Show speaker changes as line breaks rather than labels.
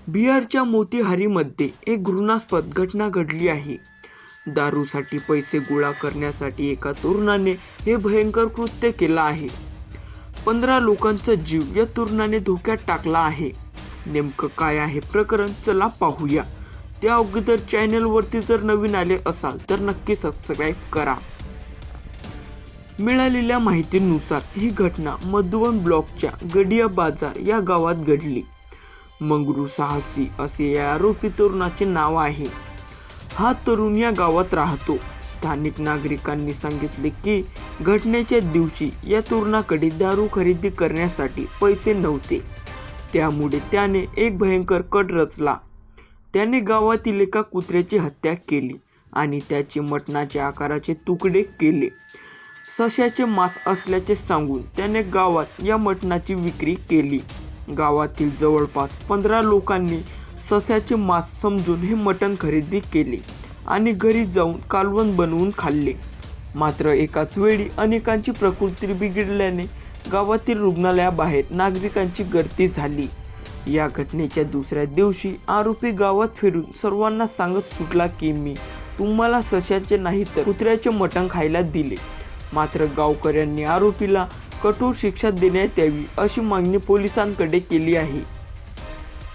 बिहारच्या मोतीहारीमध्ये एक घृणास्पद घटना घडली आहे। दारूसाठी पैसे गोळा करण्यासाठी एका तरुणाने हे भयंकर कृत्य केलं आहे। 15 लोकांचा जीव या तरुणाने धोक्यात टाकला आहे। नेमकं काय आहे प्रकरण, चला पाहूया। त्या अगोदर चॅनलवरती जर नवीन आले असाल तर नक्की सबस्क्राइब करा। मिळालेल्या माहितीनुसार ही घटना मधुबन ब्लॉकच्या गडिया बाजार या गावात घडली। मंगरू साहसी असे या आरोपी तरुणाचे नाव आहे। हा तरुण या गावात राहतो। स्थानिक नागरिकांनी सांगितले की घटनेच्या दिवशी या तरुणाकडे दारू खरेदी करण्यासाठी पैसे नव्हते, त्यामुळे त्याने एक भयंकर कट रचला। त्याने गावातील एका कुत्र्याची हत्या केली आणि त्याचे मटणाचे आकाराचे तुकडे केले। सश्याचे मांस असल्याचे सांगून त्याने गावात या मटणाची विक्री केली। गावातील जवळपास 15 लोकांनी सश्याचे मांस समजून हे मटण खरेदी केले आणि घरी जाऊन कालवण बनवून खाल्ले। मात्र एकाच वेळी अनेकांची प्रकृती बिघडल्याने गावातील रुग्णालयाबाहेर नागरिकांची गर्दी झाली। या घटनेच्या दुसऱ्या दिवशी आरोपी गावात फिरून सर्वांना सांगत सुटला की मी तुम्हाला सश्याचे नाही तर कुत्र्याचे मटण खायला दिले। मात्र गावकऱ्यांनी आरोपीला कठोर शिक्षा देण्यात यावी अशी मागणी पोलिसांकडे केली आहे।